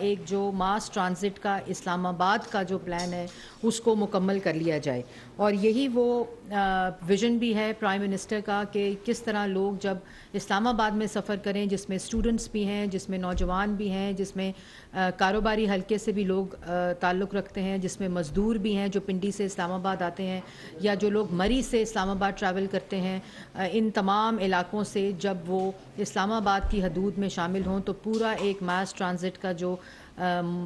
ایک جو ماس ٹرانزٹ کا اسلام آباد کا جو پلان ہے اس کو مکمل کر لیا جائے. اور یہی وہ ویژن بھی ہے پرائم منسٹر کا کہ کس طرح لوگ جب اسلام آباد میں سفر کریں، جس میں اسٹوڈنٹس بھی ہیں، جس میں نوجوان بھی ہیں، جس میں کاروباری حلقے سے بھی لوگ تعلق رکھتے ہیں، جس میں مزدور بھی ہیں جو پنڈی سے اسلام آباد آتے ہیں، یا جو لوگ مری سے اسلام آباد ٹریول کرتے ہیں، ان تمام علاقوں سے جب وہ اسلام آباد کی حدود میں شامل ہوں تو پورا ایک ماس ٹرانزٹ کا جو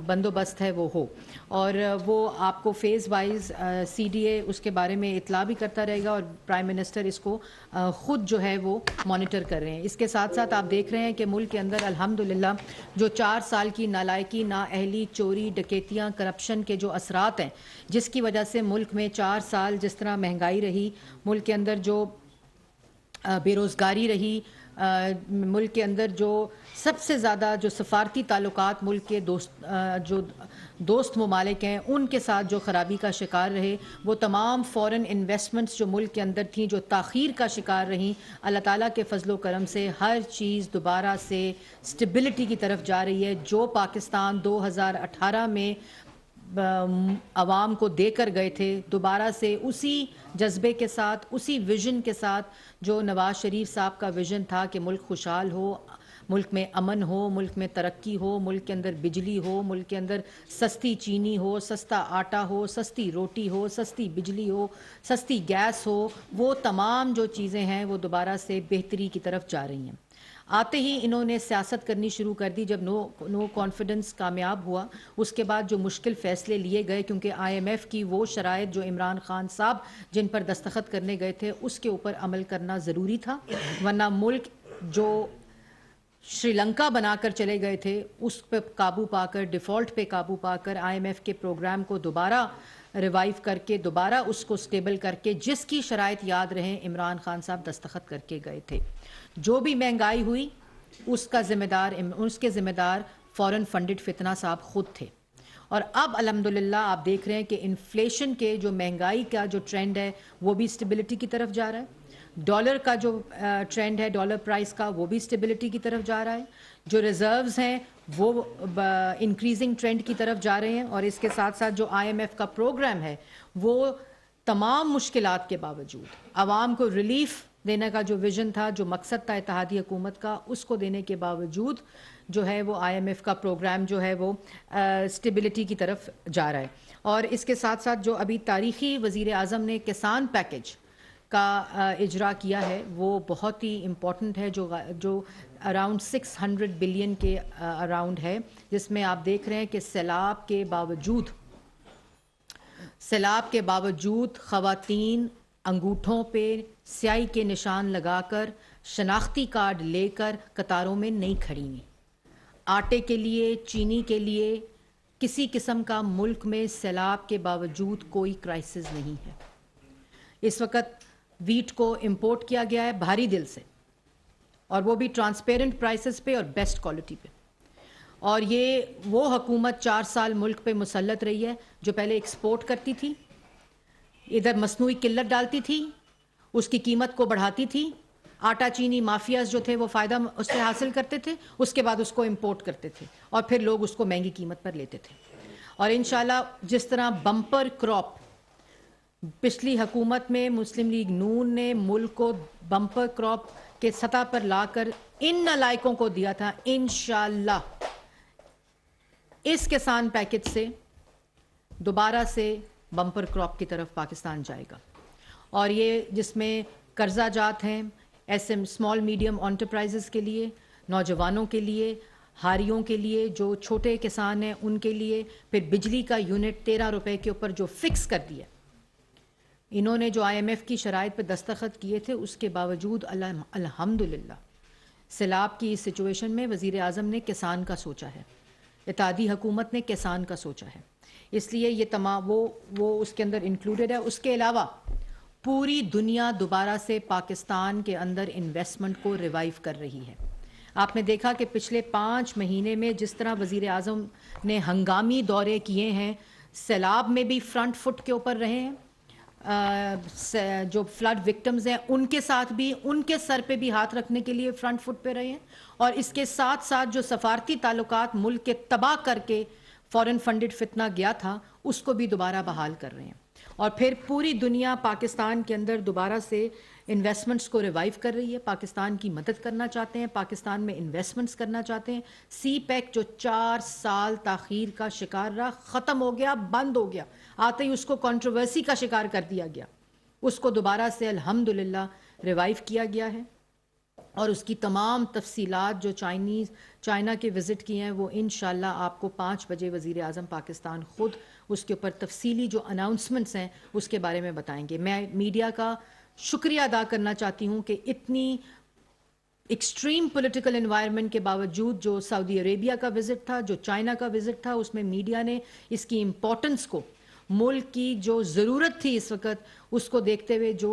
بندوبست ہے وہ ہو. اور وہ آپ کو phase wise C D A اس کے بارے میں اطلاع بھی کرتا رہے گا، اور پرائم منسٹر اس کو خود جو ہے وہ مانیٹر کر رہے ہیں. اس کے ساتھ ساتھ آپ دیکھ رہے ہیں کہ ملک کے اندر الحمدللہ جو 4 سال کی نالائکی، نااہلی، چوری، ڈکیتیاں، کرپشن کے جو اثرات ہیں، جس کی وجہ سے ملک میں 4 سال جس طرح مہنگائی رہی، ملک کے اندر جو بے روزگاری رہی، ملک کے اندر جو سب سے زیادہ جو سفارتی تعلقات ملک کے دوست ممالک ہیں ان کے ساتھ جو خرابی کا شکار رہے، وہ تمام فورن انویسٹمنٹس جو ملک کے اندر تھیں جو تاخیر کا شکار رہیں، اللہ تعالیٰ کے فضل و کرم سے ہر چیز دوبارہ سے سٹیبلٹی کی طرف جا رہی ہے. جو پاکستان 2018 میں عوام کو دے کر گئے تھے، دوبارہ سے اسی جذبے کے ساتھ، اسی ویژن کے ساتھ جو نواز شریف صاحب کا ویژن تھا کہ ملک خوشحال ہو، ملک میں امن ہو، ملک میں ترقی ہو، ملک کے اندر بجلی ہو، ملک کے اندر سستی چینی ہو، سستا آٹا ہو، سستی روٹی ہو، سستی بجلی ہو، سستی گیس ہو، وہ تمام جو چیزیں ہیں وہ دوبارہ سے بہتری کی طرف جا رہی ہیں. آتے ہی انہوں نے سیاست کرنی شروع کر دی. جب نو کانفیڈنس کامیاب ہوا، اس کے بعد جو مشکل فیصلے لیے گئے، کیونکہ آئی ایم ایف کی وہ شرائط جو عمران خان صاحب جن پر دستخط کرنے گئے تھے اس کے اوپر عمل کرنا ضروری تھا، ورنہ ملک جو شری لنکا بنا کر چلے گئے تھے اس پہ قابو پا کر، ڈیفالٹ پہ قابو پا کر، آئی ایم ایف کے پروگرام کو دوبارہ ریوائیو کر کے، دوبارہ اس کو سٹیبل کر کے، جس کی شرائط یاد رہیں عمران خان صاحب دستخط کر کے گئے تھے. جو بھی مہنگائی ہوئی اس کے ذمہ دار فورن فنڈڈ فتنہ صاحب خود تھے. اور اب الحمدللہ آپ دیکھ رہے ہیں کہ انفلیشن کے جو مہنگائی کا جو ٹرینڈ ہے وہ بھی سٹیبلٹی کی طرف جا رہا ہے. ڈالر کا جو ٹرینڈ ہے، ڈالر پرائس کا، وہ بھی سٹیبلٹی کی طرف جا رہا ہے. جو ریزروز ہیں وہ انکریزنگ ٹرینڈ کی طرف جا رہے ہیں. اور اس کے ساتھ ساتھ جو آئی ایم ایف کا پروگرام ہے وہ تمام مشکلات کے باوجود عوام کو ریلیف دینے کا جو ویژن تھا، جو مقصد تھا اتحادی حکومت کا، اس کو دینے کے باوجود جو ہے وہ آئی ایم ایف کا پروگرام جو ہے وہ سٹیبلٹی کی طرف جا رہا ہے. اور اس کے ساتھ ساتھ جو ابھی تاریخی وزیر اعظم نے کسان پیکج کا اجرا کیا ہے وہ بہت ہی امپورٹنٹ ہے، جو اراؤنڈ 600 بلین کے اراؤنڈ ہے، جس میں آپ دیکھ رہے ہیں کہ سیلاب کے باوجود خواتین انگوٹھوں پہ سیاہی کے نشان لگا کر، شناختی کارڈ لے کر قطاروں میں نہیں کھڑی ہوئی. آٹے کے لیے، چینی کے لیے کسی قسم کا ملک میں سیلاب کے باوجود کوئی کرائسس نہیں ہے. اس وقت ویٹ کو امپورٹ کیا گیا ہے بھاری دل سے، اور وہ بھی ٹرانسپیرنٹ پرائسز پہ اور بیسٹ کوالٹی پہ. اور یہ وہ حکومت 4 سال ملک پہ مسلط رہی ہے جو پہلے ایکسپورٹ کرتی تھی، ادھر مصنوعی قلت ڈالتی تھی، اس کی قیمت کو بڑھاتی تھی. آٹا چینی مافیاز جو تھے وہ فائدہ اس سے حاصل کرتے تھے، اس کے بعد اس کو امپورٹ کرتے تھے اور پھر لوگ اس کو مہنگی قیمت پر لیتے تھے. اور انشاءاللہ جس طرح بمپر کراپ پچھلی حکومت میں مسلم لیگ نون نے ملک کو بمپر کراپ کے سطح پر لا کر ان نالائقوں کو دیا تھا، انشاءاللہ اس کسان پیکج سے دوبارہ سے بمپر کراپ کی طرف پاکستان جائے گا. اور یہ جس میں قرضہ جات ہیں ایسے اسمال میڈیم انٹرپرائزز کے لیے، نوجوانوں کے لیے، ہاریوں کے لیے، جو چھوٹے کسان ہیں ان کے لیے، پھر بجلی کا یونٹ 13 روپے کے اوپر جو فکس کر دیا. انہوں نے جو آئی ایم ایف کی شرائط پہ دستخط کیے تھے اس کے باوجود الحمدللہ سیلاب کی اس سچویشن میں وزیر اعظم نے کسان کا سوچا ہے، اتحادی حکومت نے کسان کا سوچا ہے. اس لیے یہ تمام وہ اس کے اندر انکلوڈڈ ہے. اس کے علاوہ پوری دنیا دوبارہ سے پاکستان کے اندر انویسٹمنٹ کو ریوائیو کر رہی ہے. آپ نے دیکھا کہ پچھلے 5 مہینے میں جس طرح وزیر اعظم نے ہنگامی دورے کیے ہیں، سیلاب میں بھی فرنٹ فٹ کے اوپر رہے ہیں، جو فلڈ وکٹمز ہیں ان کے ساتھ بھی ان کے سر پہ بھی ہاتھ رکھنے کے لیے فرنٹ فٹ پہ رہے ہیں، اور اس کے ساتھ ساتھ جو سفارتی تعلقات ملک کے تباہ کر کے فورن فنڈڈ فتنہ گیا تھا اس کو بھی دوبارہ بحال کر رہے ہیں، اور پھر پوری دنیا پاکستان کے اندر دوبارہ سے انویسٹمنٹس کو ریوائیو کر رہی ہے، پاکستان کی مدد کرنا چاہتے ہیں، پاکستان میں انویسٹمنٹس کرنا چاہتے ہیں۔ سی پیک جو 4 سال تاخیر کا شکار رہا، ختم ہو گیا، بند ہو گیا، آتے ہی اس کو کنٹروورسی کا شکار کر دیا گیا، اس کو دوبارہ سے الحمدللہ ریوائیو کیا گیا ہے، اور اس کی تمام تفصیلات جو چائنا کے وزٹ کی ہیں وہ انشاءاللہ آپ کو 5 بجے وزیر اعظم پاکستان خود اس کے اوپر تفصیلی جو اناؤنسمنٹس ہیں اس کے بارے میں بتائیں گے۔ میں میڈیا کا شکریہ ادا کرنا چاہتی ہوں کہ اتنی ایکسٹریم پولیٹیکل انوائرمنٹ کے باوجود جو سعودی عربیہ کا وزٹ تھا، جو چائنا کا وزٹ تھا، اس میں میڈیا نے اس کی امپورٹنس کو، ملک کی جو ضرورت تھی اس وقت اس کو دیکھتے ہوئے جو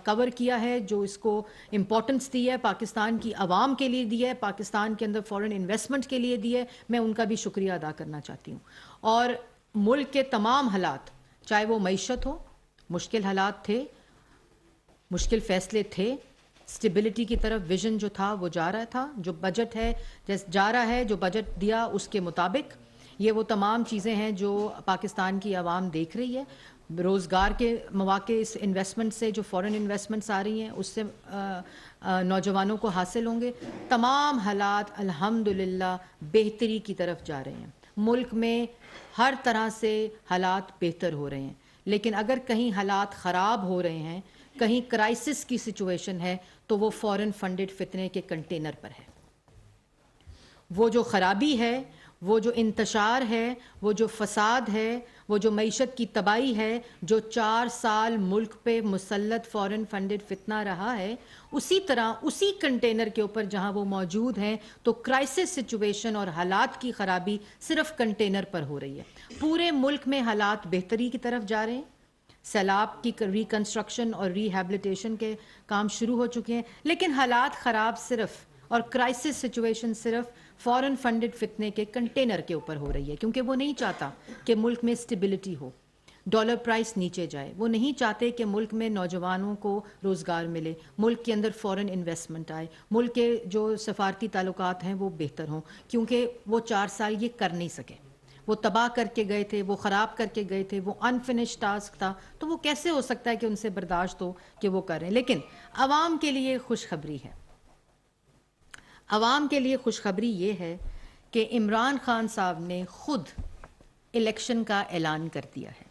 کور کیا ہے، جو اس کو امپورٹنس دی ہے، پاکستان کی عوام کے لیے دی ہے، پاکستان کے اندر فورن انویسٹمنٹ کے لیے دی ہے، میں ان کا بھی شکریہ ادا کرنا چاہتی ہوں۔ اور ملک کے تمام حالات، چاہے وہ معیشت ہو، مشکل حالات تھے، مشکل فیصلے تھے، سٹیبلٹی کی طرف ویژن جو تھا وہ جا رہا تھا، جو بجٹ ہے جا رہا ہے، جو بجٹ دیا اس کے مطابق، یہ وہ تمام چیزیں ہیں جو پاکستان کی عوام دیکھ رہی ہے۔ روزگار کے مواقع اس انویسٹمنٹ سے، جو فورن انویسٹمنٹس آ رہی ہیں اس سے نوجوانوں کو حاصل ہوں گے۔ تمام حالات الحمدللہ بہتری کی طرف جا رہے ہیں، ملک میں ہر طرح سے حالات بہتر ہو رہے ہیں، لیکن اگر کہیں حالات خراب ہو رہے ہیں، کہیں کرائسس کی سچویشن ہے، تو وہ فورن فنڈڈ فتنے کے کنٹینر پر ہے۔ وہ جو خرابی ہے، وہ جو انتشار ہے، وہ جو فساد ہے، وہ جو معیشت کی تباہی ہے، جو 4 سال ملک پہ مسلط فورن فنڈڈ فتنہ رہا ہے، اسی طرح اسی کنٹینر کے اوپر جہاں وہ موجود ہیں تو کرائسس سچویشن اور حالات کی خرابی صرف کنٹینر پر ہو رہی ہے۔ پورے ملک میں حالات بہتری کی طرف جا رہے ہیں، سیلاب کی ریکنسٹرکشن اور ریہیبلیٹیشن کے کام شروع ہو چکے ہیں، لیکن حالات خراب صرف اور کرائسس سچویشن صرف فورن فنڈڈ فتنے کے کنٹینر کے اوپر ہو رہی ہے، کیونکہ وہ نہیں چاہتا کہ ملک میں سٹیبلٹی ہو، ڈالر پرائس نیچے جائے، وہ نہیں چاہتے کہ ملک میں نوجوانوں کو روزگار ملے، ملک کے اندر فورن انویسٹمنٹ آئے، ملک کے جو سفارتی تعلقات ہیں وہ بہتر ہوں، کیونکہ وہ 4 سال یہ کر نہیں سکے، وہ تباہ کر کے گئے تھے، وہ خراب کر کے گئے تھے، وہ انفنشڈ ٹاسک تھا، تو وہ کیسے ہو سکتا ہے کہ ان سے برداشت ہو کہ وہ کریں۔ لیکن عوام کے لیے خوشخبری ہے، عوام کے لیے خوشخبری یہ ہے کہ عمران خان صاحب نے خود الیکشن کا اعلان کر دیا ہے،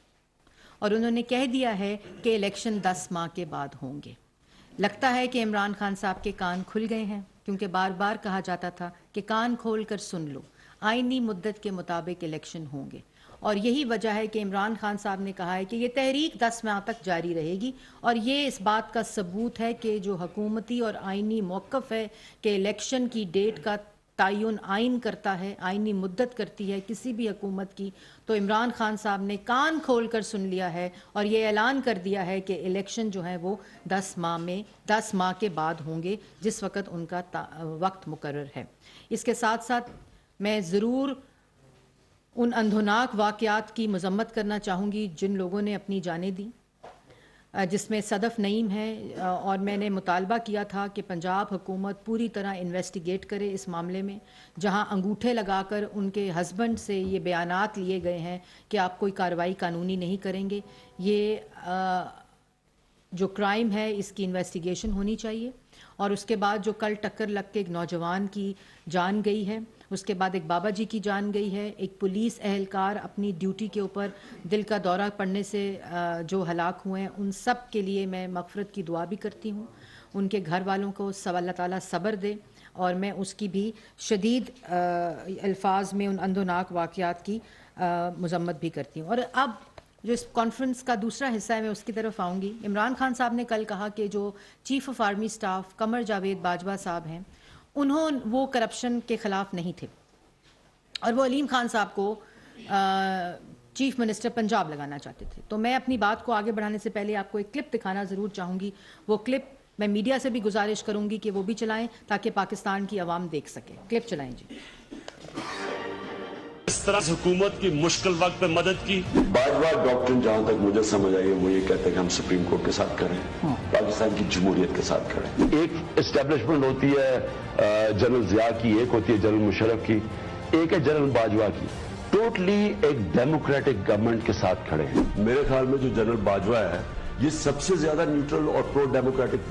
اور انہوں نے کہہ دیا ہے کہ الیکشن 10 ماہ کے بعد ہوں گے۔ لگتا ہے کہ عمران خان صاحب کے کان کھل گئے ہیں، کیونکہ بار بار کہا جاتا تھا کہ کان کھول کر سن لو، آئینی مدت کے مطابق الیکشن ہوں گے، اور یہی وجہ ہے کہ عمران خان صاحب نے کہا ہے کہ یہ تحریک 10 ماہ تک جاری رہے گی، اور یہ اس بات کا ثبوت ہے کہ جو حکومتی اور آئینی موقف ہے کہ الیکشن کی ڈیٹ کا تعین آئین کرتا ہے، آئینی مدت کرتی ہے کسی بھی حکومت کی، تو عمران خان صاحب نے کان کھول کر سن لیا ہے اور یہ اعلان کر دیا ہے کہ الیکشن جو ہے وہ 10 ماہ کے بعد ہوں گے، جس وقت ان کا وقت مقرر ہے۔ اس کے ساتھ ساتھ میں ضرور ان اندھوناک واقعات کی مذمت کرنا چاہوں گی جن لوگوں نے اپنی جانیں دی، جس میں صدف نعیم ہے، اور میں نے مطالبہ کیا تھا کہ پنجاب حکومت پوری طرح انویسٹیگیٹ کرے اس معاملے میں، جہاں انگوٹھے لگا کر ان کے ہسبینڈ سے یہ بیانات لیے گئے ہیں کہ آپ کوئی کارروائی قانونی نہیں کریں گے۔ یہ جو کرائم ہے اس کی انویسٹیگیشن ہونی چاہیے، اور اس کے بعد جو کل ٹکر لگ کے ایک نوجوان کی جان گئی ہے، اس کے بعد ایک بابا جی کی جان گئی ہے، ایک پولیس اہلکار اپنی ڈیوٹی کے اوپر دل کا دورہ پڑنے سے جو ہلاک ہوئے ہیں، ان سب کے لیے میں مغفرت کی دعا بھی کرتی ہوں، ان کے گھر والوں کو اللہ تعالیٰ صبر دے، اور میں اس کی بھی شدید الفاظ میں ان اندھوناک واقعات کی مذمت بھی کرتی ہوں۔ اور اب جو اس کانفرنس کا دوسرا حصہ ہے میں اس کی طرف آؤں گی۔ عمران خان صاحب نے کل کہا کہ جو chief of army staff Qamar Javed Bajwa صاحب ہیں، وہ کرپشن کے خلاف نہیں تھے، اور وہ علیم خان صاحب کو چیف منسٹر پنجاب لگانا چاہتے تھے۔ تو میں اپنی بات کو آگے بڑھانے سے پہلے آپ کو ایک کلپ دکھانا ضرور چاہوں گی، وہ کلپ میں میڈیا سے بھی گزارش کروں گی کہ وہ بھی چلائیں تاکہ پاکستان کی عوام دیکھ سکے۔ کلپ چلائیں جی۔ اس طرح سے حکومت کی مشکل وقت پہ مدد کی. باجوہ ڈاکٹرن جہاں تک مجھے سمجھ آئی ہے وہ یہ کہتے ہیں کہ ہم سپریم کورٹ کے ساتھ کریں, پاکستان کی جمہوریت کے ساتھ کریں. ایک اسٹیبلشمنٹ ہوتی ہے جنرل ضیاء کی, ایک ہوتی ہے جنرل مشرف کی, ایک ہے جنرل باجوہ کی. ٹوٹلی ایک ڈیموکریٹک گورنمنٹ کے ساتھ کھڑے ہیں. میرے خیال میں جو جنرل باجوہ ہے یہ سب سے زیادہ نیوٹرل اور پرو ڈیموکریٹک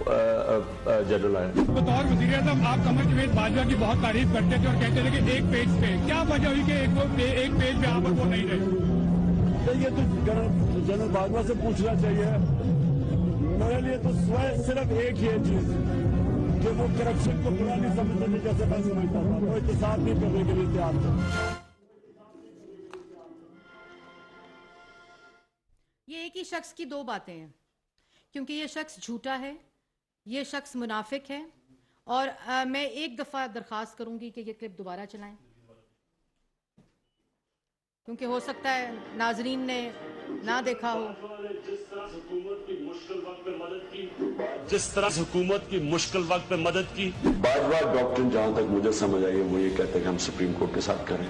جنرل ہے. بطور وزیر اعظم آپ قمر جاوید باجوہ کی بہت تعریف کرتے تھے اور کہتے تھے کہ ایک پیج پہ کیا وجہ ہوئی کہ ایک پیج پہ آپ وہ نہیں رہے؟ یہ تو جنرل باجوہ سے پوچھنا چاہیے. میرے لیے تو صرف ایک ہی چیز کہ وہ کرپشن کو برا نہیں سمجھتے تھے جیسے میں سمجھتا تھا, وہ احتساب نہیں کرنے کے لیے تیار تھے. یہ ایک ہی شخص کی دو باتیں ہیں, کیونکہ یہ شخص جھوٹا ہے, یہ شخص منافق ہے. اور میں ایک دفعہ درخواست کروں گی کہ یہ کلپ دوبارہ چلائیں, کیونکہ ہو سکتا ہے ناظرین نے نہ دیکھا ہو. جس طرح سے حکومت کی مشکل وقت پہ مدد کی, جس طرح سے حکومت کی مشکل وقت پہ مدد کی. باجوہ ڈاکٹرن جہاں تک مجھے سمجھ آئی ہے وہ یہ کہتے ہیں کہ ہم سپریم کورٹ کے ساتھ کریں,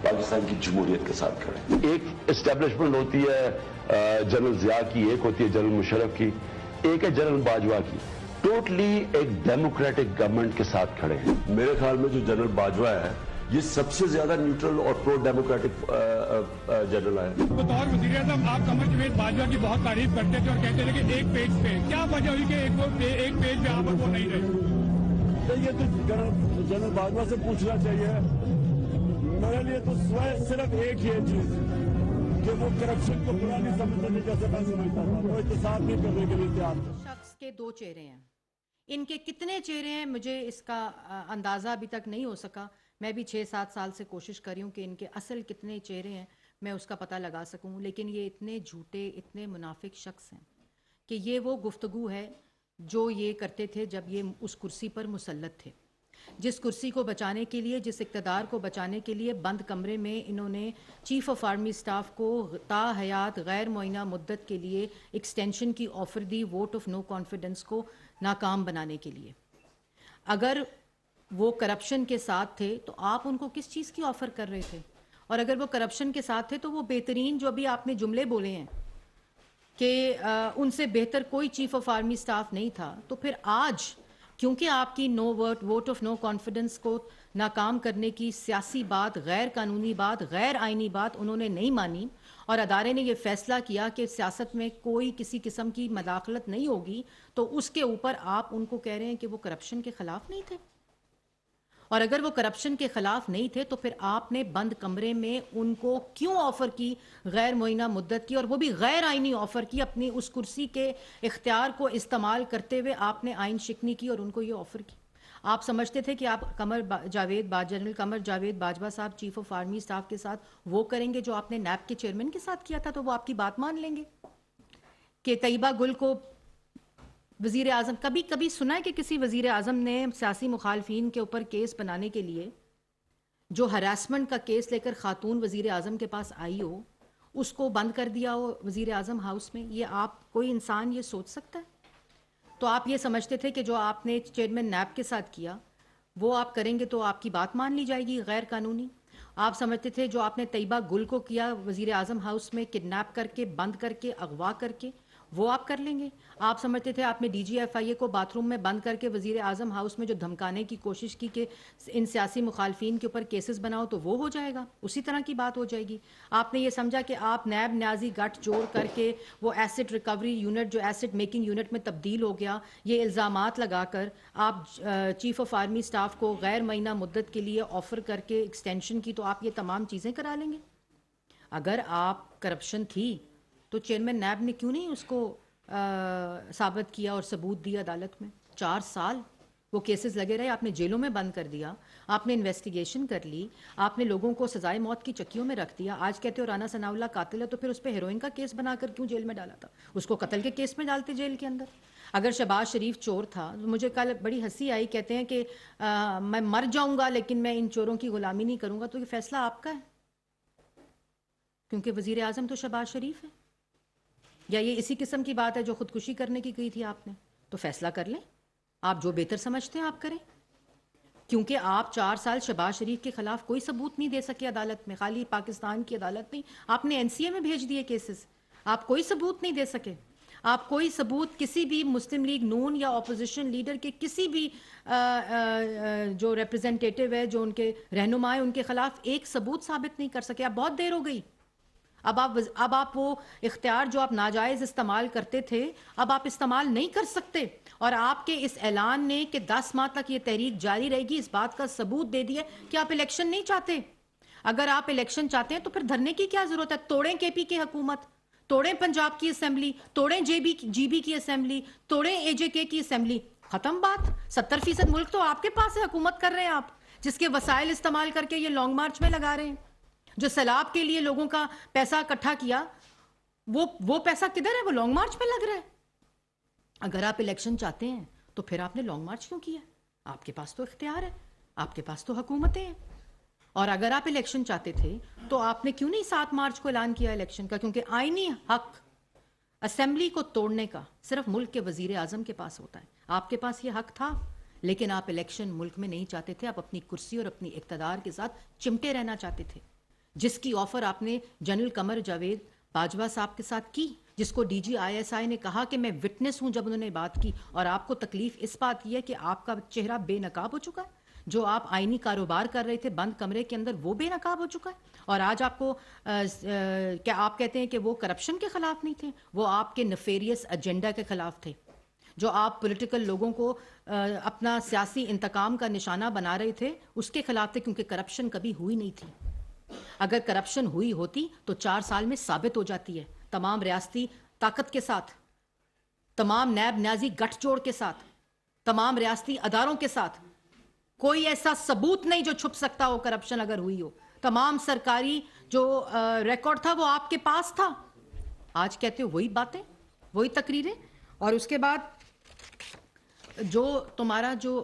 پاکستان کی جمہوریت کے ساتھ کریں. ایک اسٹیبلشمنٹ ہوتی ہے جنرل ضیاء کی, ایک ہوتی ہے جنرل مشرف کی, ایک ہے جنرل باجوہ کی. ٹوٹلی ایک ڈیموکریٹک گورنمنٹ کے ساتھ کھڑے ہیں. میرے خیال میں جو جنرل باجوہ ہے یہ سب سے زیادہ نیوٹرل اور پرو ڈیموکریٹک جنرل ہے. بطور وزیر اعظم آپ قمر جاوید باجوہ کی بہت تعریف کرتے تھے اور کہتے تھے کہ ایک پیج پہ کیا وجہ ہوئی کہ ایک پیج پہ آپ وہ نہیں رہے؟ یہ تو جنرل باجوہ سے پوچھنا چاہیے. میرے لیے تو صرف ایک ہی چیز کہ وہ کرپشن کو برا نہیں سمجھتے تھے جیسے میں سمجھتا تھا, وہ احتساب نہیں کرنے کے لیے تیار تھے. شخص کے دو چہرے ہیں. ان کے کتنے چہرے ہیں مجھے اس کا اندازہ ابھی تک نہیں ہو سکا. میں بھی 6-7 سال سے کوشش کر رہی ہوں کہ ان کے اصل کتنے چہرے ہیں میں اس کا پتہ لگا سکوں, لیکن یہ اتنے جھوٹے, اتنے منافق شخص ہیں کہ یہ وہ گفتگو ہے جو یہ کرتے تھے جب یہ اس کرسی پر مسلط تھے. جس کرسی کو بچانے کے لیے, جس اقتدار کو بچانے کے لیے بند کمرے میں انہوں نے چیف آف آرمی سٹاف کو تا حیات غیر معینہ مدت کے لیے ایکسٹینشن کی offer the, vote of no confidence کو ناکام بنانے کے لیے. اگر وہ کرپشن کے ساتھ تھے تو آپ ان کو کس چیز کی آفر کر رہے تھے؟ اور اگر وہ کرپشن کے ساتھ تھے تو وہ بہترین جو ابھی آپ نے جملے بولے ہیں کہ ان سے بہتر کوئی چیف آف آرمی سٹاف نہیں تھا, تو پھر آج کیونکہ آپ کی ووٹ آف نو کانفیڈنس کو ناکام کرنے کی سیاسی بات, غیر قانونی بات, غیر آئینی بات انہوں نے نہیں مانی اور ادارے نے یہ فیصلہ کیا کہ سیاست میں کوئی کسی قسم کی مداخلت نہیں ہوگی, تو اس کے اوپر آپ ان کو کہہ رہے ہیں کہ وہ کرپشن کے خلاف نہیں تھے. اور اگر وہ کرپشن کے خلاف نہیں تھے تو پھر آپ نے بند کمرے میں ان کو کیوں آفر کی غیر معینہ مدت کی, اور وہ بھی غیر آئینی آفر کی. اپنی اس کرسی کے اختیار کو استعمال کرتے ہوئے آپ نے آئین شکنی کی اور ان کو یہ آفر کی. آپ سمجھتے تھے کہ آپ جنرل قمر جاوید باجوہ صاحب چیف آف آرمی سٹاف کے ساتھ وہ کریں گے جو آپ نے نیب کے چیئرمین کے ساتھ کیا تھا, تو وہ آپ کی بات مان لیں گے کہ طیبہ گل کو وزیر اعظم. کبھی سنا ہے کہ کسی وزیر اعظم نے سیاسی مخالفین کے اوپر کیس بنانے کے لیے جو ہراسمنٹ کا کیس لے کر خاتون وزیر اعظم کے پاس آئی ہو اس کو بند کر دیا ہو وزیر اعظم ہاؤس میں؟ یہ آپ کوئی انسان یہ سوچ سکتا ہے؟ تو آپ یہ سمجھتے تھے کہ جو آپ نے چیئرمین نیب کے ساتھ کیا وہ آپ کریں گے تو آپ کی بات مان لی جائے گی غیر قانونی. آپ سمجھتے تھے جو آپ نے طیبہ گل کو کیا وزیر اعظم ہاؤس میں کڈنیپ کر کے, بند کر کے, اغوا کر کے, وہ آپ کر لیں گے. آپ سمجھتے تھے آپ نے ڈی جی ایف آئی اے کو باتھ روم میں بند کر کے وزیر اعظم ہاؤس میں جو دھمکانے کی کوشش کی کہ ان سیاسی مخالفین کے اوپر کیسز بناؤ تو وہ ہو جائے گا, اسی طرح کی بات ہو جائے گی. آپ نے یہ سمجھا کہ آپ نیب نیازی گٹھ جوڑ کر کے وہ ایسٹ ریکوری یونٹ جو ایسٹ میکنگ یونٹ میں تبدیل ہو گیا, یہ الزامات لگا کر آپ چیف آف آرمی سٹاف کو غیر معینہ مدت کے لیے آفر کر کے ایکسٹینشن کی, تو آپ یہ تمام چیزیں کرا لیں گے. اگر آپ کرپشن تھی تو چیئرمین نیب نے کیوں نہیں اس کو ثابت کیا اور ثبوت دیا عدالت میں؟ 4 سال وہ کیسز لگے رہے, آپ نے جیلوں میں بند کر دیا, آپ نے انویسٹیگیشن کر لی, آپ نے لوگوں کو سزائے موت کی چکیوں میں رکھ دیا. آج کہتے ہو رانا ثناء اللہ قاتل ہے, تو پھر اس پہ ہیروئن کا کیس بنا کر کیوں جیل میں ڈالا تھا؟ اس کو قتل کے کیس میں ڈالتے جیل کے اندر. اگر شہباز شریف چور تھا, مجھے کل بڑی ہنسی آئی, کہتے ہیں کہ میں مر جاؤں گا لیکن میں ان چوروں کی غلامی نہیں کروں گا. تو یہ فیصلہ آپ کا ہے کیونکہ وزیر اعظم تو شہباز شریف ہے, یا یہ اسی قسم کی بات ہے جو خودکشی کرنے کی گئی تھی آپ نے؟ تو فیصلہ کر لیں, آپ جو بہتر سمجھتے ہیں آپ کریں. کیونکہ آپ 4 سال شہباز شریف کے خلاف کوئی ثبوت نہیں دے سکے عدالت میں، خالی پاکستان کی عدالت نہیں، آپ نے NCA میں بھیج دیے کیسز، آپ کوئی ثبوت نہیں دے سکے، آپ کوئی ثبوت کسی بھی مسلم لیگ نون یا اپوزیشن لیڈر کے کسی بھی جو ریپرزنٹیٹیو ہے، جو ان کے رہنما ہیں، ان کے خلاف ایک ثبوت ثابت نہیں کر سکے. اب بہت دیر ہو گئی. اب آپ وہ اختیار جو آپ ناجائز استعمال کرتے تھے اب آپ استعمال نہیں کر سکتے. اور آپ کے اس اعلان نے کہ 10 ماہ تک یہ تحریک جاری رہے گی، اس بات کا ثبوت دے دیا کہ آپ الیکشن نہیں چاہتے. اگر آپ الیکشن چاہتے ہیں تو پھر دھرنے کی کیا ضرورت ہے؟ توڑیں KP کی حکومت، توڑیں پنجاب کی اسمبلی، توڑیں GB کی اسمبلی، توڑیں AJK کی اسمبلی، ختم بات. 70% ملک تو آپ کے پاس ہے، حکومت کر رہے ہیں آپ، جس کے وسائل استعمال کر کے یہ لانگ مارچ میں لگا رہے ہیں. جو سیلاب کے لیے لوگوں کا پیسہ اکٹھا کیا، وہ پیسہ کدھر ہے؟ وہ لانگ مارچ میں لگ رہا ہے. اگر آپ الیکشن چاہتے ہیں تو پھر آپ نے لانگ مارچ کیوں کیا؟ آپ کے پاس تو اختیار ہے، آپ کے پاس تو حکومتیں ہیں. اور اگر آپ الیکشن چاہتے تھے تو آپ نے کیوں نہیں 7 مارچ کو اعلان کیا الیکشن کا؟ کیونکہ آئینی حق اسمبلی کو توڑنے کا صرف ملک کے وزیر اعظم کے پاس ہوتا ہے. آپ کے پاس یہ حق تھا، لیکن آپ الیکشن ملک میں نہیں چاہتے تھے. آپ اپنی کرسی اور اپنی اقتدار کے ساتھ چمٹے رہنا چاہتے تھے، جس کی آفر آپ نے جنرل قمر جاوید باجوہ صاحب کے ساتھ کی، جس کو DG ISI نے کہا کہ میں وٹنس ہوں جب انہوں نے بات کی. اور آپ کو تکلیف اس بات کی ہے کہ آپ کا چہرہ بے نقاب ہو چکا ہے. جو آپ آئینی کاروبار کر رہے تھے بند کمرے کے اندر، وہ بے نقاب ہو چکا ہے. اور آج آپ کو کیا آپ کہتے ہیں کہ وہ کرپشن کے خلاف نہیں تھے، وہ آپ کے نفیریس ایجنڈا کے خلاف تھے. جو آپ پولیٹیکل لوگوں کو اپنا سیاسی انتقام کا نشانہ بنا رہے تھے، اس کے خلاف تھے، کیونکہ کرپشن کبھی ہوئی نہیں تھی. اگر کرپشن ہوئی ہوتی تو 4 سال میں ثابت ہو جاتی ہے، تمام ریاستی طاقت کے ساتھ، تمام نیب نیازی گٹھ جوڑ کے ساتھ، تمام ریاستی اداروں کے ساتھ. کوئی ایسا ثبوت نہیں جو چھپ سکتا ہو کرپشن اگر ہوئی ہو. تمام سرکاری جو ریکارڈ تھا وہ آپ کے پاس تھا. آج کہتے ہو وہی باتیں، وہی تقریریں. اور اس کے بعد جو تمہارا جو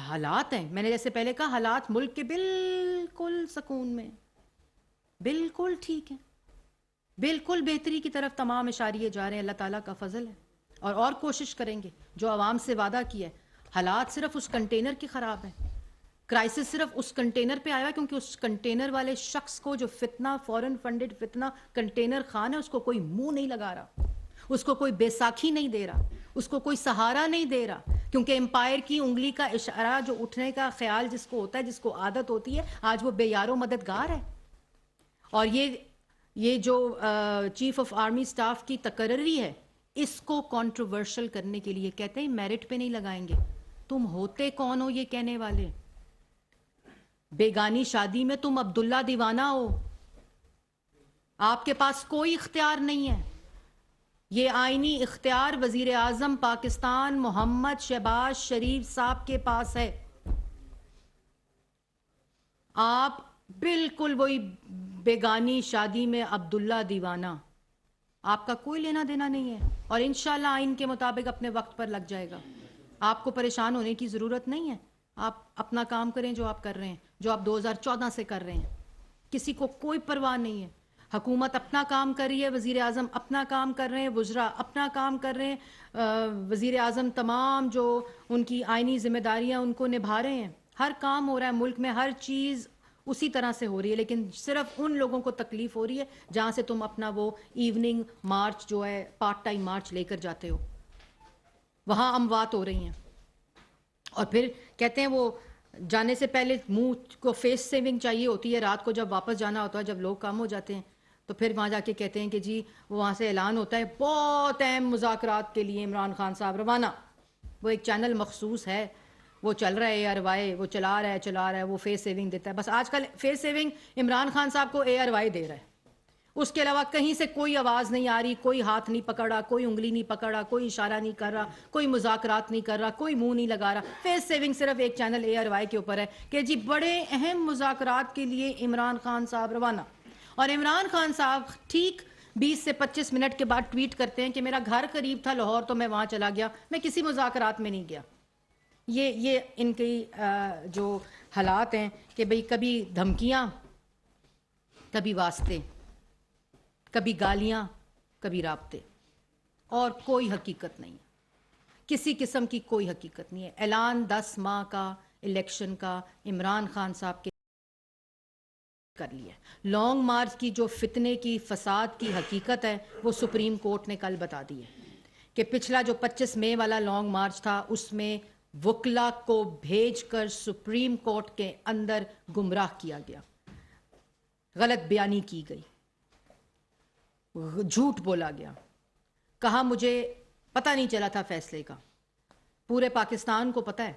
حالات ہیں، میں نے جیسے پہلے کہا، حالات ملک کے بالکل سکون میں، بالکل ٹھیک ہے، بالکل بہتری کی طرف تمام اشاریے جا رہے ہیں. اللہ تعالیٰ کا فضل ہے. اور کوشش کریں گے جو عوام سے وعدہ کیا ہے. حالات صرف اس کنٹینر کے خراب ہیں، کرائسس صرف اس کنٹینر پہ آیا کیونکہ اس کنٹینر والے شخص کو، جو فتنہ فورن فنڈڈ فتنہ کنٹینر خان ہے، اس کو کوئی منہ نہیں لگا رہا، اس کو کوئی بیساکھی نہیں دے رہا، اس کو کوئی سہارا نہیں دے رہا. کیونکہ امپائر کی انگلی کا اشارہ جو اٹھنے کا خیال جس کو ہوتا ہے، جس کو عادت ہوتی ہے، آج وہ بے یار و مددگار ہے. اور یہ جو چیف آف آرمی سٹاف کی تقرری ہے، اس کو کنٹروورشل کرنے کے لیے کہتے ہیں میرٹ پہ نہیں لگائیں گے. تم ہوتے کون ہو یہ کہنے والے؟ بیگانی شادی میں تم عبداللہ دیوانہ ہو، آپ کے پاس کوئی اختیار نہیں ہے. یہ آئینی اختیار وزیر اعظم پاکستان محمد شہباز شریف صاحب کے پاس ہے. آپ بالکل وہی بیگانی شادی میں عبداللہ دیوانہ، آپ کا کوئی لینا دینا نہیں ہے. اور انشاءاللہ آئین کے مطابق اپنے وقت پر لگ جائے گا. آپ کو پریشان ہونے کی ضرورت نہیں ہے. آپ اپنا کام کریں جو آپ کر رہے ہیں، جو آپ 2014 سے کر رہے ہیں. کسی کو کوئی پرواہ نہیں ہے. حکومت اپنا کام کر رہی ہے، وزیر اعظم اپنا کام کر رہے ہیں، وزراء اپنا کام کر رہے ہیں، وزیر اعظم تمام جو ان کی آئینی ذمہ داریاں ان کو نبھا رہے ہیں. ہر کام ہو رہا ہے ملک میں، ہر چیز اسی طرح سے ہو رہی ہے. لیکن صرف ان لوگوں کو تکلیف ہو رہی ہے جہاں سے تم اپنا وہ ایوننگ مارچ جو ہے پارٹ ٹائم مارچ لے کر جاتے ہو، وہاں اموات ہو رہی ہیں. اور پھر کہتے ہیں وہ جانے سے پہلے منہ کو فیس سیونگ چاہیے ہوتی ہے، رات کو جب واپس جانا ہوتا ہے، جب لوگ کام ہو جاتے ہیں تو پھر وہاں جا کے کہتے ہیں کہ جی وہاں سے اعلان ہوتا ہے بہت اہم مذاکرات کے لیے عمران خان صاحب روانہ. وہ ایک چینل مخصوص ہے، وہ چل رہا ہے ARY، وہ چلا رہا ہے، وہ فیس سیونگ دیتا ہے. بس آج کل فیس سیونگ عمران خان صاحب کو ARY دے رہا ہے. اس کے علاوہ کہیں سے کوئی آواز نہیں آ رہی، کوئی ہاتھ نہیں پکڑا، کوئی انگلی نہیں پکڑا، کوئی اشارہ نہیں کر رہا، کوئی مذاکرات نہیں کر رہا، کوئی منہ نہیں لگا رہا. فیس سیونگ صرف ایک چینل ARY کے اوپر ہے کہ جی بڑے اہم مذاکرات کے لیے عمران خان صاحب روانہ. اور عمران خان صاحب ٹھیک 20 سے 25 منٹ کے بعد ٹویٹ کرتے ہیں کہ میرا گھر قریب تھا لاہور تو میں وہاں چلا گیا، میں کسی مذاکرات میں نہیں گیا. یہ ان کی جو حالات ہیں کہ بھئی کبھی دھمکیاں، کبھی واسطے، کبھی گالیاں، کبھی رابطے، اور کوئی حقیقت نہیں ہے. کسی قسم کی کوئی حقیقت نہیں ہے. اعلان 10 ماہ کا الیکشن کا عمران خان صاحب کے کر لیا. لانگ مارچ کی جو فتنے کی فساد کی حقیقت ہے وہ سپریم کورٹ نے کل بتا دی ہے کہ پچھلا جو 25 مئی والا لانگ مارچ تھا اس میں وکلا کو بھیج کر سپریم کورٹ کے اندر گمراہ کیا گیا, غلط بیانی کی گئی, جھوٹ بولا گیا, کہا مجھے پتہ نہیں چلا تھا فیصلے کا. پورے پاکستان کو پتہ ہے,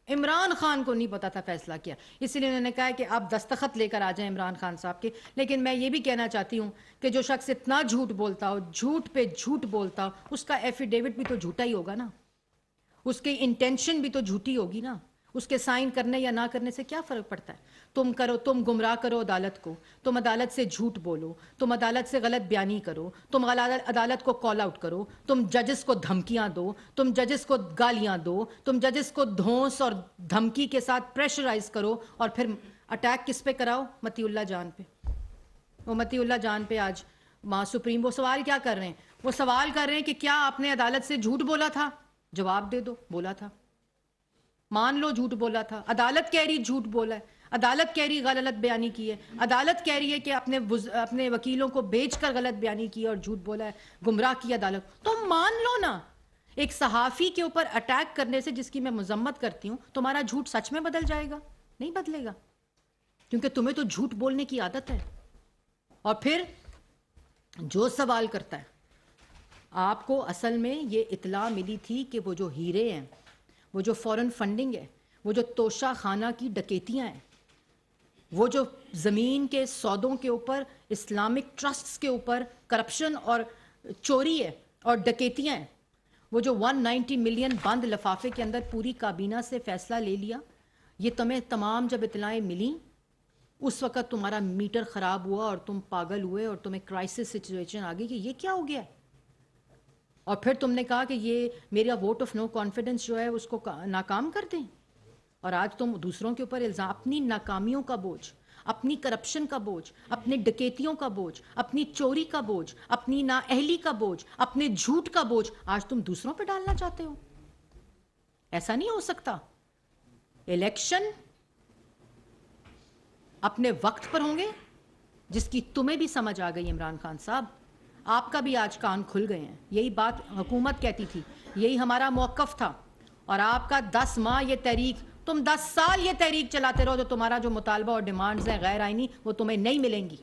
عمران خان کو نہیں پتا تھا فیصلہ کیا, اسی لیے انہوں نے کہا کہ آپ دستخط لے کر آ جائیں عمران خان صاحب کے. لیکن میں یہ بھی کہنا چاہتی ہوں کہ جو شخص اتنا جھوٹ بولتا ہو, جھوٹ پہ جھوٹ بولتا ہو, اس کا ایفیڈیوٹ بھی تو جھوٹا ہی ہوگا نا, اس کی انٹینشن بھی تو جھوٹی ہوگی نا. اس کے سائن کرنے یا نہ کرنے سے کیا فرق پڑتا ہے؟ تم گمراہ کرو عدالت کو, تم عدالت سے جھوٹ بولو, تم عدالت سے غلط بیانی کرو, تم عدالت کو کال آؤٹ کرو, تم ججز کو دھمکیاں دو, تم ججز کو گالیاں دو, تم ججز کو دھونس اور دھمکی کے ساتھ پریشرائز کرو, اور پھر اٹیک کس پہ کراؤ؟ متی اللہ جان پہ. وہ متی اللہ جان پہ آج وہاں سپریم وہ سوال کیا کر رہے ہیں؟ وہ سوال کر رہے ہیں کہ کیا آپ نے عدالت سے جھوٹ بولا تھا؟ جواب دے دو, بولا تھا, مان لو جھوٹ بولا تھا. عدالت کہہ رہی جھوٹ بولا ہے, عدالت کہہ رہی غلط بیانی کی ہے, عدالت کہہ رہی ہے کہ اپنے وکیلوں کو بھیج کر غلط بیانی کی اور جھوٹ بولا ہے, گمراہ کیا عدالت. تم مان لو نا. ایک صحافی کے اوپر اٹیک کرنے سے, جس کی میں مذمت کرتی ہوں, تمہارا جھوٹ سچ میں بدل جائے گا؟ نہیں بدلے گا, کیونکہ تمہیں تو جھوٹ بولنے کی عادت ہے. اور پھر جو سوال کرتا ہے, آپ کو اصل میں یہ اطلاع ملی تھی کہ وہ جو ہیرے ہیں, وہ جو فورن فنڈنگ ہے, وہ جو توشہ خانہ کی ڈکیتیاں ہیں, وہ جو زمین کے سودوں کے اوپر, اسلامک ٹرسٹس کے اوپر کرپشن اور چوری ہے اور ڈکیتیاں ہیں, وہ جو 190 ملین بند لفافے کے اندر پوری کابینہ سے فیصلہ لے لیا, یہ تمہیں تمام جب اطلاعیں ملیں اس وقت تمہارا میٹر خراب ہوا اور تم پاگل ہوئے اور تمہیں کرائسس سچویشن آ گئی کہ یہ کیا ہو گیا ہے. اور پھر تم نے کہا کہ یہ میرا ووٹ آف نو کانفیڈنس جو ہے اس کو ناکام کر دیں. اور آج تم دوسروں کے اوپر الزام, اپنی ناکامیوں کا بوجھ, اپنی کرپشن کا بوجھ, اپنی ڈکیتیوں کا بوجھ, اپنی چوری کا بوجھ, اپنی نااہلی کا بوجھ, اپنے جھوٹ کا بوجھ آج تم دوسروں پہ ڈالنا چاہتے ہو. ایسا نہیں ہو سکتا. الیکشن اپنے وقت پر ہوں گے, جس کی تمہیں بھی سمجھ آ گئی عمران خان صاحب, آپ کا بھی آج کان کھل گئے ہیں. یہی بات حکومت کہتی تھی, یہی ہمارا موقف تھا. اور آپ کا 10 ماہ یہ تحریک, تم 10 سال یہ تحریک چلاتے رہو, جو تمہارا جو مطالبہ اور ڈیمانڈز ہیں غیر آئینی, وہ تمہیں نہیں ملیں گی.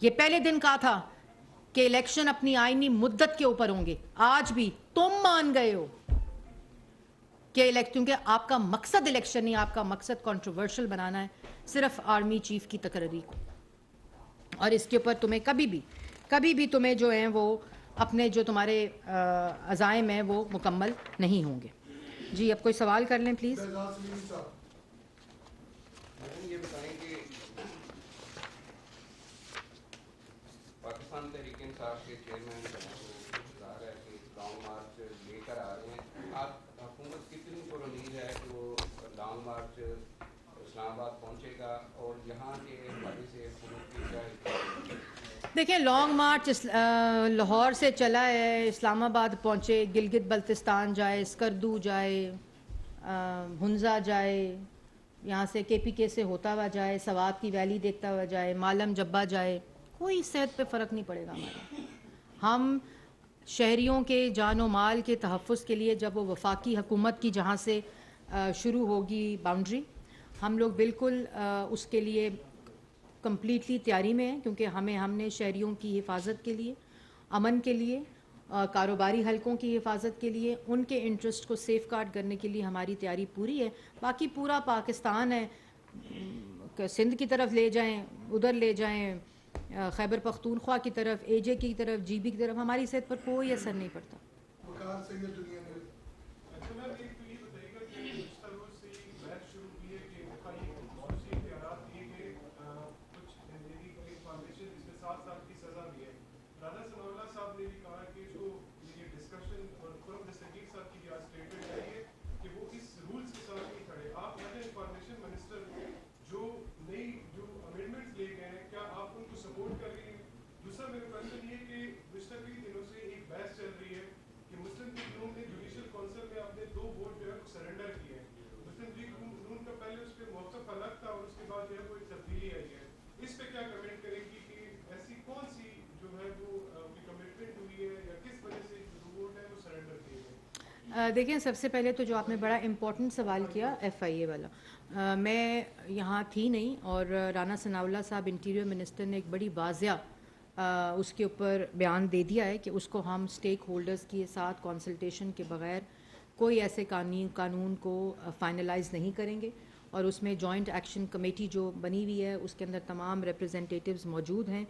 یہ پہلے دن کہا تھا کہ الیکشن اپنی آئینی مدت کے اوپر ہوں گے, آج بھی تم مان گئے ہو کہ کیونکہ آپ کا مقصد الیکشن نہیں, آپ کا مقصد کنٹروورشل بنانا ہے, صرف آرمی چیف کی تقرری کو. اور اس کے اوپر تمہیں کبھی بھی تمہیں جو ہیں وہ اپنے جو تمہارے عزائم ہیں وہ مکمل نہیں ہوں گے. جی اب کوئی سوال کر لیں پلیز. یہ بتائیں کہ پاکستان تحریک انصاف کے چیئرمین ظاہر ہے کہ لانگ مارچ لے کر آ رہے ہیں, آپ حکومت کتنی پرامید ہے کہ وہ لانگ مارچ اسلام آباد پہنچے گا, اور یہاں کے حوالے سے حکومت کی کیا؟ دیکھیں لانگ مارچ لاہور سے چلا ہے, اسلام آباد پہنچے, گلگت بلتستان جائے, اسکردو جائے, ہنزا جائے, یہاں سے کے پی کے سے ہوتا ہوا جائے, سوات کی ویلی دیکھتا ہوا جائے, مالم جبہ جائے, کوئی صحت پہ فرق نہیں پڑے گا ہمارا. ہم شہریوں کے جان و مال کے تحفظ کے لیے جب وہ وفاقی حکومت کی جہاں سے شروع ہوگی باؤنڈری, ہم لوگ بالکل اس کے لیے کمپلیٹلی تیاری میں ہیں, کیونکہ ہم نے شہریوں کی حفاظت کے لیے, امن کے لیے, کاروباری حلقوں کی حفاظت کے لیے, ان کے انٹرسٹ کو سیف گارڈ کرنے کے لیے ہماری تیاری پوری ہے. باقی پورا پاکستان ہے, سندھ کی طرف لے جائیں, ادھر لے جائیں, خیبر پختونخوا کی طرف, اے جے کی طرف, جی بی کی طرف, ہماری صحت پر کوئی اثر نہیں پڑتا. کیا کمنٹ کریں گی کہ ایسی کون سی جو ہے وہ کمٹمنٹ ہوئی ہے یا کس وجہ سے جو ووٹ ہے وہ سرنڈر کیے گئے؟ دیکھیں، سب سے پہلے تو جو آپ نے بڑا امپورٹنٹ سوال کیا ایف آئی اے والا، میں یہاں تھی نہیں، اور رانا ثناء اللہ صاحب انٹیریئر منسٹر نے ایک بڑی واضح اس کے اوپر بیان دے دیا ہے کہ اس کو ہم اسٹیک ہولڈرز کے ساتھ کنسلٹیشن کے بغیر کوئی ایسے قانون کو فائنلائز نہیں کریں گے، اور اس میں جوائنٹ ایکشن کمیٹی جو بنی ہوئی ہے اس کے اندر تمام ریپرزنٹیٹیوز موجود ہیں،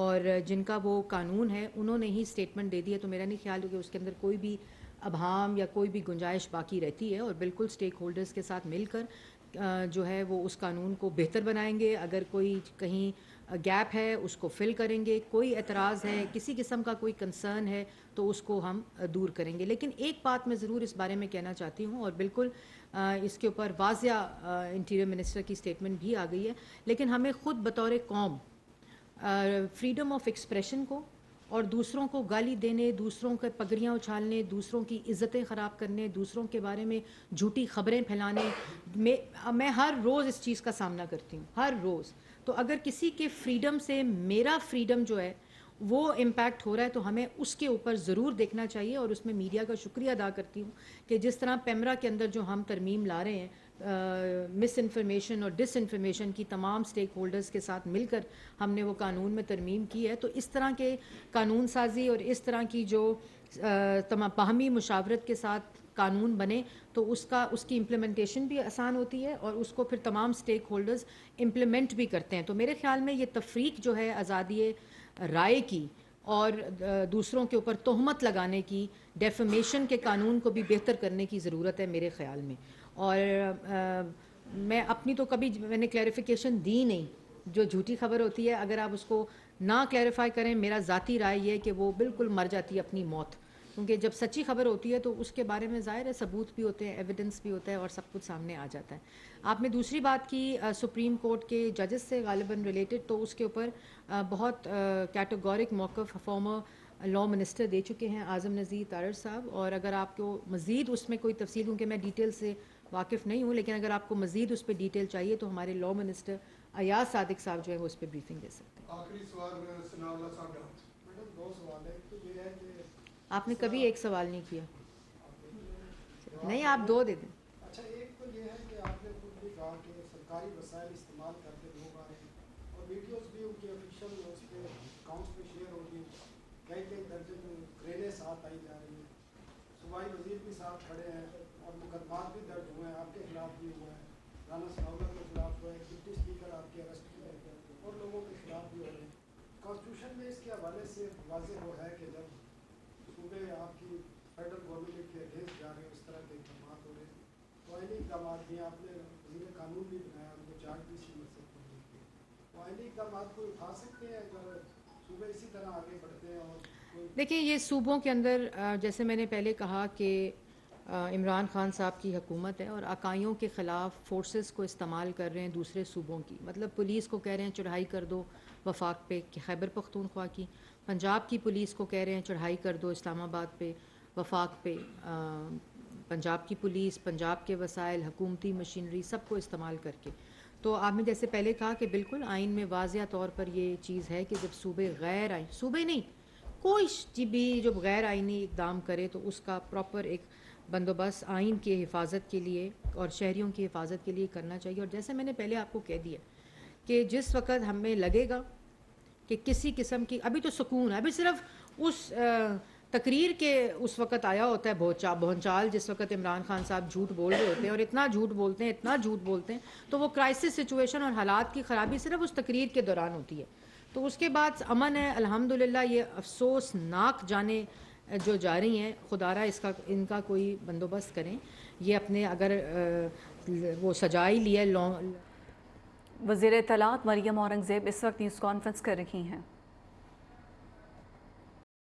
اور جن کا وہ قانون ہے انہوں نے ہی اسٹیٹمنٹ دے دی ہے، تو میرا نہیں خیال کہ اس کے اندر کوئی بھی ابہام یا کوئی بھی گنجائش باقی رہتی ہے، اور بالکل اسٹیک ہولڈرز کے ساتھ مل کر جو ہے وہ اس قانون کو بہتر بنائیں گے۔ اگر کوئی کہیں گیپ ہے اس کو فل کریں گے، کوئی اعتراض ہے، کسی قسم کا کوئی کنسرن ہے تو اس کو ہم دور کریں گے۔ لیکن ایک بات میں ضرور اس بارے میں کہنا چاہتی ہوں، اور بالکل اس کے اوپر واضح انٹیریئر منسٹر کی اسٹیٹمنٹ بھی آ گئی ہے، لیکن ہمیں خود بطور قوم فریڈم آف ایکسپریشن کو اور دوسروں کو گالی دینے، دوسروں کے پگڑیاں اچھالنے، دوسروں کی عزتیں خراب کرنے، دوسروں کے بارے میں جھوٹی خبریں پھیلانے میں ہر روز اس چیز کا سامنا کرتی ہوں، ہر روز۔ تو اگر کسی کے فریڈم سے میرا فریڈم جو ہے وہ امپیکٹ ہو رہا ہے تو ہمیں اس کے اوپر ضرور دیکھنا چاہیے، اور اس میں میڈیا کا شکریہ ادا کرتی ہوں کہ جس طرح پیمرا کے اندر جو ہم ترمیم لا رہے ہیں، مس انفارمیشن اور ڈس انفارمیشن کی تمام سٹیک ہولڈرز کے ساتھ مل کر ہم نے وہ قانون میں ترمیم کی ہے، تو اس طرح کے قانون سازی اور اس طرح کی جو باہمی مشاورت کے ساتھ قانون بنے تو اس کی امپلیمنٹیشن بھی آسان ہوتی ہے، اور اس کو پھر تمام سٹیک ہولڈرز امپلیمنٹ بھی کرتے ہیں۔ تو میرے خیال میں یہ تفریق جو ہے آزادی رائے کی اور دوسروں کے اوپر تہمت لگانے کی، ڈیفیمیشن کے قانون کو بھی بہتر کرنے کی ضرورت ہے میرے خیال میں۔ اور میں اپنی تو کبھی میں نے کلیریفیکیشن دی نہیں، جو جھوٹی خبر ہوتی ہے اگر آپ اس کو نہ کلیریفائی کریں، میرا ذاتی رائے یہ ہے کہ وہ بالکل مر جاتی ہے اپنی موت، کیونکہ جب سچی خبر ہوتی ہے تو اس کے بارے میں ظاہر ہے ثبوت بھی ہوتے ہیں، ایویڈنس بھی ہوتا ہے، اور سب کچھ سامنے آ جاتا ہے۔ آپ نے دوسری بات کی سپریم کورٹ کے ججز سے غالباً ریلیٹڈ، تو اس کے اوپر بہت کیٹیگورک موقف فارمر لا منسٹر دے چکے ہیں اعظم نذیر طاہر صاحب، اور اگر آپ کو مزید اس میں کوئی تفصیل، کیونکہ میں ڈیٹیل سے واقف نہیں ہوں، لیکن اگر آپ کو مزید اس پہ ڈیٹیل چاہیے تو ہمارے لا منسٹر ایاز صادق صاحب جو ہیں وہ اس پہ بریفنگ دے سکتے ہیں۔ آخری سوال ثناء اللہ صاحب، میڈم دو سوال ہے، تو یہ ہے کہ آپ نے کبھی ایک سوال نہیں کیا، نہیں آپ دو دے دیں۔ اچھا، ایک تو یہ ہے کہ آپ نے خود بھی کہا کہ سرکاری وسائل استعمال کرتے لوگ آ رہے ہیں، اور ویڈیوز بھی ان کے آفیشیل اس کے اکاؤنٹس پہ شیئر ہوگی، کئی درجن کرینیں ساتھ آئی جا رہی ہیں، صوبائی وزیر بھی ساتھ کھڑے ہیں، اور مقدمات بھی درج ہوئے ہیں، آپ کے خلاف بھی ہوا ہے، رانا ثناء اللہ کے خلاف ہوا ہے، ڈپٹی اسپیکر آپ کے ارسٹ کیے ہیں، اور لوگوں کے خلاف بھی ہو رہے ہیں۔ کانسٹیٹیوشن میں اس کے حوالے سے واضح وہ ہے کہ جب صوبے آپ کی فیڈرل گورنمنٹ کے اگینسٹ جا رہے ہیں، اس طرح کے اقدامات ہو رہے ہیں، تو آئینی اقدامات بھی آپ نے وزیر قانون بھی بنایا، ان کو چارج بھی سی مل سکتے ہیں، تو آئینی اقدامات کو اٹھا سکتے ہیں اگر صوبے اسی طرح آگے بڑھتے ہیں۔ اور دیکھیں، یہ صوبوں کے اندر جیسے میں نے پہلے کہا کہ عمران خان صاحب کی حکومت ہے، اور عقائیوں کے خلاف فورسز کو استعمال کر رہے ہیں دوسرے صوبوں کی، مطلب پولیس کو کہہ رہے ہیں چڑھائی کر دو وفاق پہ خیبر پختونخوا کی، پنجاب کی پولیس کو کہہ رہے ہیں چڑھائی کر دو اسلام آباد پہ وفاق پہ، پنجاب کی پولیس، پنجاب کے وسائل، حکومتی مشینری سب کو استعمال کر کے۔ تو آپ نے جیسے پہلے کہا کہ بالکل آئین میں واضح طور پر یہ چیز ہے کہ جب صوبے غیر آئین، صوبے نہیں کوئی بھی جب غیر آئینی اقدام کرے تو اس کا پراپر ایک بندوبست آئین کی حفاظت کے لیے اور شہریوں کی حفاظت کے لیے کرنا چاہیے۔ اور جیسے میں نے پہلے آپ کو کہہ دیا کہ جس وقت ہمیں لگے گا کہ کسی قسم کی ابھی تو سکون ہے، ابھی صرف اس تقریر کے اس وقت آیا ہوتا ہے بھونچال، جس وقت عمران خان صاحب جھوٹ بول رہے ہوتے ہیں، اور اتنا جھوٹ بولتے ہیں، اتنا جھوٹ بولتے ہیں، تو وہ کرائسس سچویشن اور حالات کی خرابی صرف اس تقریر کے دوران ہوتی ہے۔ تو اس کے بعد امن ہے الحمدللہ۔ یہ افسوسناک جانیں جو جا رہی ہیں، خدا را ان کا کوئی بندوبست کریں، یہ اپنے اگر وہ سجائی لیا۔ وزیر اطلاعات مریم اورنگزیب اس وقت نیوز کانفرنس کر رہی ہیں۔